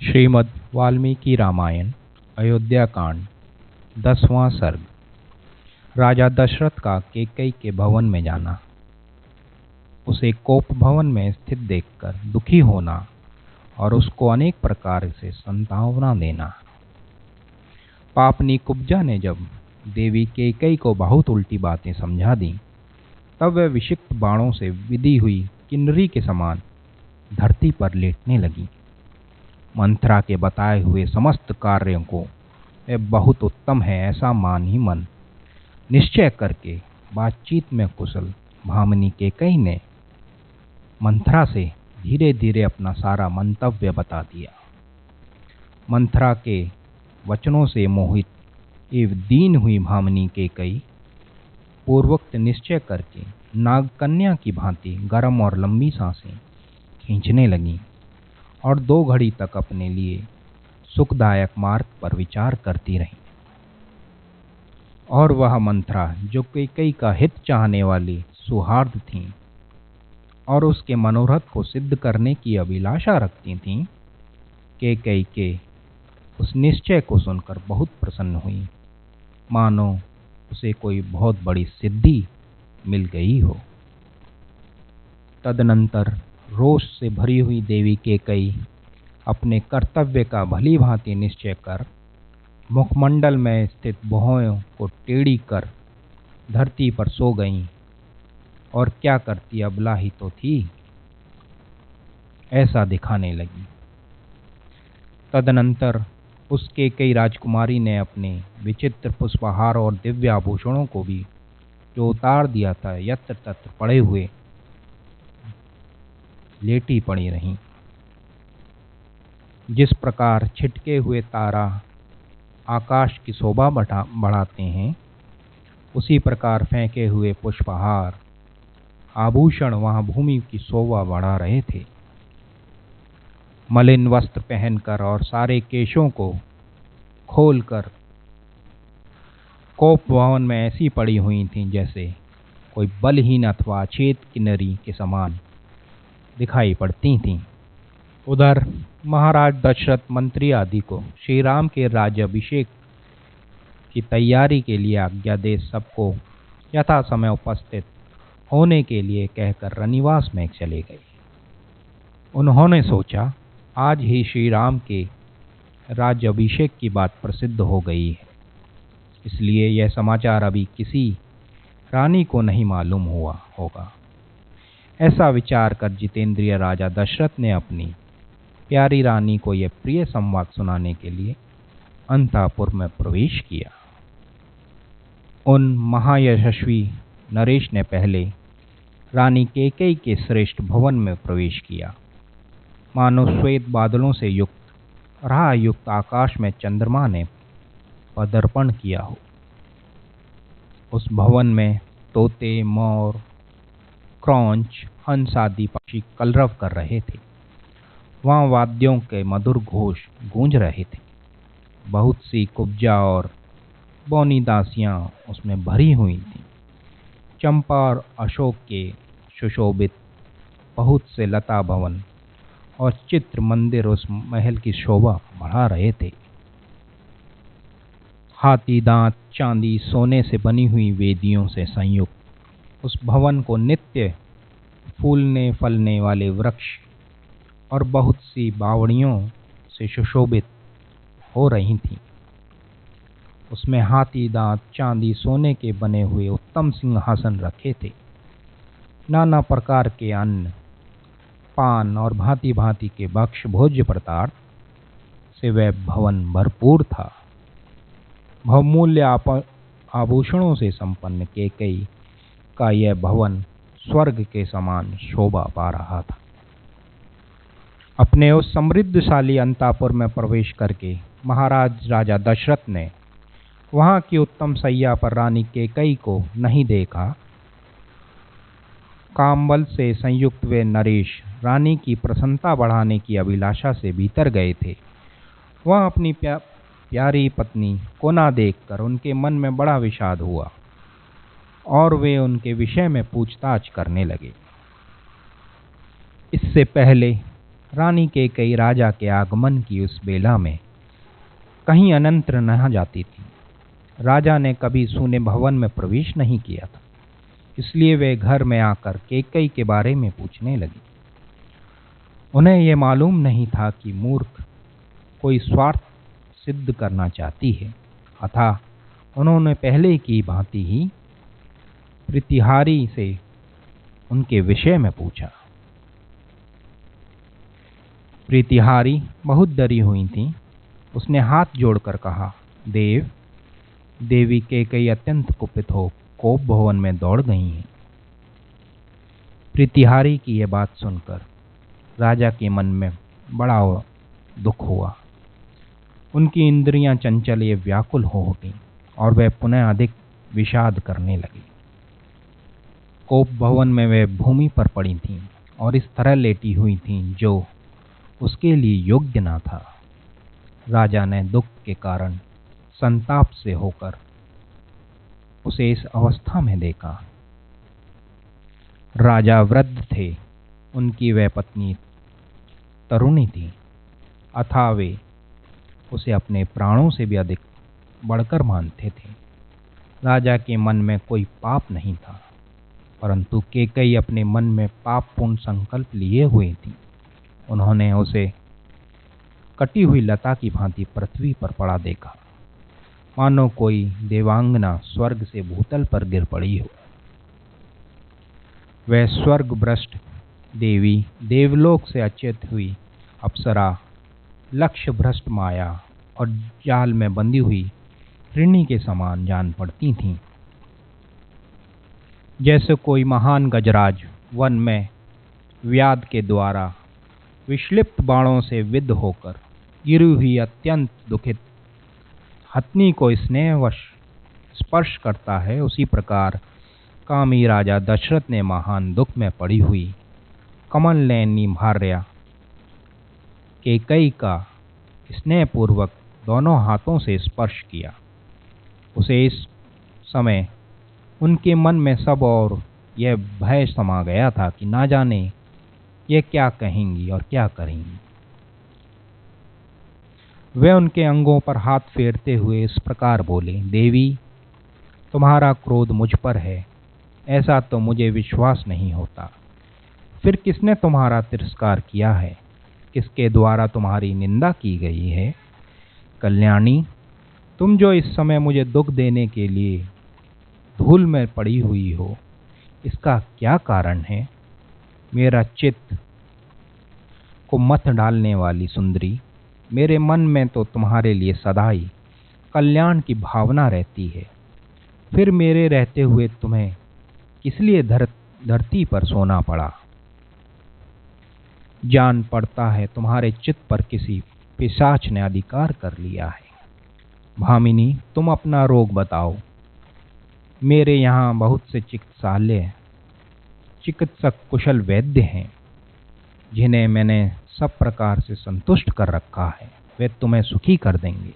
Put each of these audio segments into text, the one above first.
श्रीमद् वाल्मीकि रामायण अयोध्या कांड 10वां सर्ग। राजा दशरथ का कैकेयी के भवन में जाना, उसे कोप भवन में स्थित देखकर दुखी होना और उसको अनेक प्रकार से संतावना देना। पापनी कुब्जा ने जब देवी कैकेयी को बहुत उल्टी बातें समझा दी, तब वह विषिक्त बाणों से विदी हुई किन्नरी के समान धरती पर लेटने लगी। मंथरा के बताए हुए समस्त कार्यों को वह बहुत उत्तम है ऐसा मान ही मन निश्चय करके बातचीत में कुशल भामिनी कैकेयी ने मंथरा से धीरे धीरे अपना सारा मंतव्य बता दिया। मंथरा के वचनों से मोहित एवं दीन हुई भामिनी कैकेयी पूर्वोक्त निश्चय करके नागकन्या की भांति गर्म और लंबी सांसें खींचने लगी और 2 घड़ी तक अपने लिए सुखदायक मार्ग पर विचार करती रही। और वह मंथरा जो कैकेयी का हित चाहने वाली सुहार्द थी और उसके मनोरथ को सिद्ध करने की अभिलाषा रखती थी, कैकेयी के उस निश्चय को सुनकर बहुत प्रसन्न हुई, मानो उसे कोई बहुत बड़ी सिद्धि मिल गई हो। तदनंतर रोष से भरी हुई देवी कैकेयी अपने कर्तव्य का भली भांति निश्चय कर मुखमंडल में स्थित भुजाओं को टेढ़ी कर धरती पर सो गईं और क्या करती अबला ही तो थी ऐसा दिखाने लगी। तदनंतर उस कैकेयी राजकुमारी ने अपने विचित्र पुष्पहार और दिव्य आभूषणों को भी जो उतार दिया था यत्र तत्र पड़े हुए लेटी पड़ी रहीं। जिस प्रकार छिटके हुए तारा आकाश की शोभा बढ़ाते हैं, उसी प्रकार फेंके हुए पुष्पहार आभूषण वहां भूमि की शोभा बढ़ा रहे थे। मलिन वस्त्र पहनकर और सारे केशों को खोलकर कोप भवन में ऐसी पड़ी हुई थीं जैसे कोई बलहीन अथवा अचेत किन्नरी के समान दिखाई पड़ती थीं। उधर महाराज दशरथ मंत्री आदि को श्री राम के राज्याभिषेक की तैयारी के लिए आज्ञा दे सबको यथा समय उपस्थित होने के लिए कहकर रनिवास में चले गए। उन्होंने सोचा, आज ही श्री राम के राज्याभिषेक की बात प्रसिद्ध हो गई है, इसलिए यह समाचार अभी किसी रानी को नहीं मालूम हुआ होगा। ऐसा विचार कर जितेंद्रिय राजा दशरथ ने अपनी प्यारी रानी को यह प्रिय संवाद सुनाने के लिए अंतःपुर में प्रवेश किया। उन महायशस्वी नरेश ने पहले रानी कैकेयी के श्रेष्ठ भवन में प्रवेश किया, मानो श्वेत बादलों से युक्त राहयुक्त आकाश में चंद्रमा ने पदार्पण किया हो। उस भवन में तोते, मोर, क्रौंच, हंस आदि पक्षी कलरव कर रहे थे। वहां वाद्यों के मधुर घोष गूंज रहे थे। बहुत सी कुब्जा और बौनी दासियां उसमें भरी हुई थीं। चंपा और अशोक के सुशोभित बहुत से लता भवन और चित्र मंदिर उस महल की शोभा बढ़ा रहे थे। हाथी दांत, चांदी, सोने से बनी हुई वेदियों से संयुक्त उस भवन को नित्य फूलने फलने वाले वृक्ष और बहुत सी बावड़ियों से सुशोभित हो रही थीं। उसमें हाथी दांत, चांदी, सोने के बने हुए उत्तम सिंहासन रखे थे। नाना प्रकार के अन्न, पान और भांति भांति के भक्ष्य भोज्य पदार्थ से वह भवन भरपूर था। बहुमूल्य आभूषणों से संपन्न कैकेयी का यह भवन स्वर्ग के समान शोभा पा रहा था। अपने उस समृद्धशाली अंतःपुर में प्रवेश करके महाराज राजा दशरथ ने वहां की उत्तम सैया पर रानी कैकेयी को नहीं देखा। कामबल से संयुक्त वे नरेश रानी की प्रसन्नता बढ़ाने की अभिलाषा से भीतर गए थे। वह अपनी प्यारी पत्नी को ना देखकर उनके मन में बड़ा विषाद हुआ और वे उनके विषय में पूछताछ करने लगे। इससे पहले रानी कैकेयी राजा के आगमन की उस बेला में कहीं अनंत्र न जाती थी। राजा ने कभी सूने भवन में प्रवेश नहीं किया था, इसलिए वे घर में आकर कैकेयी के बारे में पूछने लगी। उन्हें यह मालूम नहीं था कि मूर्ख कोई स्वार्थ सिद्ध करना चाहती है, अतः उन्होंने पहले की भांति ही प्रतिहारी से उनके विषय में पूछा। प्रतिहारी बहुत डरी हुई थी। उसने हाथ जोड़कर कहा, देव। देवी कैकेयी अत्यंत कुपित हो कोप भवन में दौड़ गई हैं। प्रतिहारी की यह बात सुनकर राजा के मन में बड़ा दुख हुआ। उनकी इंद्रियां चंचल ये व्याकुल हो उठी और वह पुनः अधिक विषाद करने लगी। कोप भवन में वे भूमि पर पड़ी थीं और इस तरह लेटी हुई थीं जो उसके लिए योग्य न था। राजा ने दुख के कारण संताप से होकर उसे इस अवस्था में देखा। राजा वृद्ध थे, उनकी वह पत्नी तरुणी थी, अतः वे उसे अपने प्राणों से भी अधिक बढ़कर मानते थे। राजा के मन में कोई पाप नहीं था, परंतु कैकेयी अपने मन में पापपूर्ण संकल्प लिए हुए थी। उन्होंने उसे कटी हुई लता की भांति पृथ्वी पर पड़ा देखा, मानो कोई देवांगना स्वर्ग से भूतल पर गिर पड़ी हो। वह स्वर्ग भ्रष्ट देवी, देवलोक से अचेत हुई अप्सरा, लक्ष्य भ्रष्ट माया और जाल में बंधी हुई हिरणी के समान जान पड़ती थीं। जैसे कोई महान गजराज वन में व्याध के द्वारा विक्षिप्त बाणों से विद्ध होकर गिरी हुई अत्यंत दुखित हथनी को स्नेहवश स्पर्श करता है, उसी प्रकार कामी राजा दशरथ ने महान दुख में पड़ी हुई कमल नयनी भार्या कैकेयी का स्नेहपूर्वक दोनों हाथों से स्पर्श किया। उसे इस समय उनके मन में सब और यह भय समा गया था कि ना जाने ये क्या कहेंगी और क्या करेंगी। वे उनके अंगों पर हाथ फेरते हुए इस प्रकार बोले, देवी, तुम्हारा क्रोध मुझ पर है, ऐसा तो मुझे विश्वास नहीं होता। फिर किसने तुम्हारा तिरस्कार किया है? किसके द्वारा तुम्हारी निंदा की गई है? कल्याणी, तुम जो इस समय मुझे दुख देने के लिए धूल में पड़ी हुई हो, इसका क्या कारण है? मेरा चित्त को मत डालने वाली सुंदरी, मेरे मन में तो तुम्हारे लिए सदा ही कल्याण की भावना रहती है। फिर मेरे रहते हुए तुम्हें किस लिए धरती पर सोना पड़ा? जान पड़ता है तुम्हारे चित्त पर किसी पिशाच ने अधिकार कर लिया है। भामिनी, तुम अपना रोग बताओ। मेरे यहाँ बहुत से चिकित्सक कुशल वैद्य हैं, जिन्हें मैंने सब प्रकार से संतुष्ट कर रखा है। वे तुम्हें सुखी कर देंगे।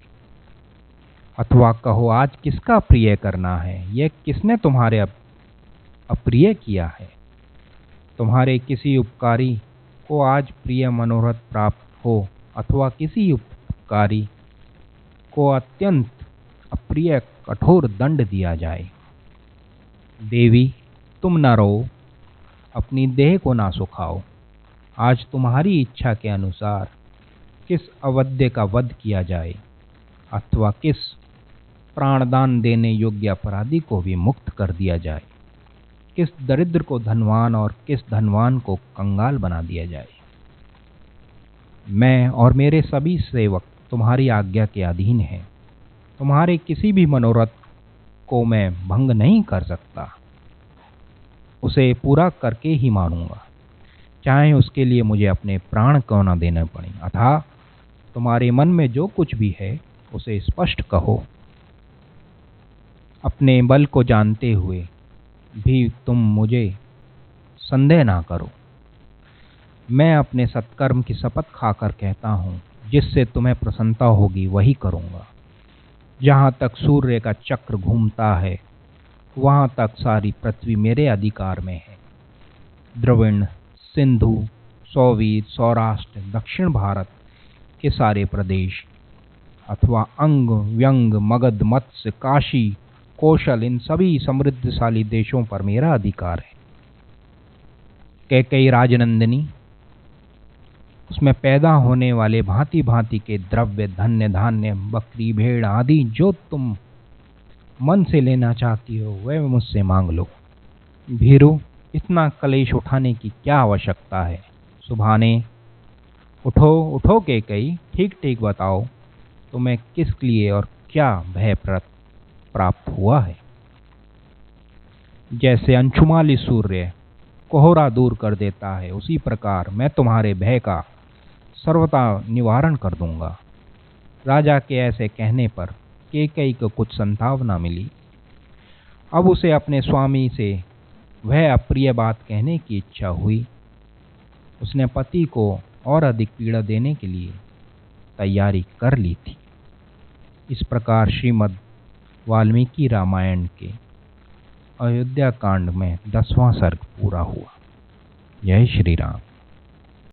अथवा कहो, आज किसका प्रिय करना है? यह किसने तुम्हारे अप्रिय किया है? तुम्हारे किसी उपकारी को आज प्रिय मनोरथ प्राप्त हो, अथवा किसी उपकारी को अत्यंत अप्रिय कठोर दंड दिया जाए। देवी, तुम न रो, अपनी देह को ना सुखाओ। आज तुम्हारी इच्छा के अनुसार किस अवध्य का वध किया जाए, अथवा किस प्राणदान देने योग्य अपराधी को भी मुक्त कर दिया जाए, किस दरिद्र को धनवान और किस धनवान को कंगाल बना दिया जाए। मैं और मेरे सभी सेवक तुम्हारी आज्ञा के अधीन हैं। तुम्हारे किसी भी मनोरथ को मैं भंग नहीं कर सकता, उसे पूरा करके ही मानूंगा, चाहे उसके लिए मुझे अपने प्राण क्यों न देने पड़े। अतः तुम्हारे मन में जो कुछ भी है उसे स्पष्ट कहो। अपने बल को जानते हुए भी तुम मुझे संदेह ना करो। मैं अपने सत्कर्म की शपथ खाकर कहता हूँ, जिससे तुम्हें प्रसन्नता होगी वही करूँगा। जहाँ तक सूर्य का चक्र घूमता है, वहाँ तक सारी पृथ्वी मेरे अधिकार में है। द्रविण, सिंधु, सौवीर, सौराष्ट्र, दक्षिण भारत के सारे प्रदेश अथवा अंग, व्यंग, मगध, मत्स्य, काशी, कौशल, इन सभी समृद्धशाली देशों पर मेरा अधिकार है। कैकेयी राजनंदिनी, उसमें पैदा होने वाले भांति भांति के द्रव्य, धन्य, धान्य, बकरी, भेड़ आदि जो तुम मन से लेना चाहती हो वह मुझसे मांग लो। भीरू, इतना कलेश उठाने की क्या आवश्यकता है? सुभाने, उठो उठो कैकेयी, ठीक ठीक बताओ तुम्हें किस लिए और क्या भय प्राप्त हुआ है। जैसे अंशुमाली सूर्य कोहरा दूर कर देता है, उसी प्रकार मैं तुम्हारे भय का सर्वथा निवारण कर दूंगा। राजा के ऐसे कहने पर कैकेयी को कुछ संतावना मिली। अब उसे अपने स्वामी से वह अप्रिय बात कहने की इच्छा हुई। उसने पति को और अधिक पीड़ा देने के लिए तैयारी कर ली थी। इस प्रकार श्रीमद् वाल्मीकि रामायण के अयोध्या कांड में 10वां सर्ग पूरा हुआ। जय श्री राम।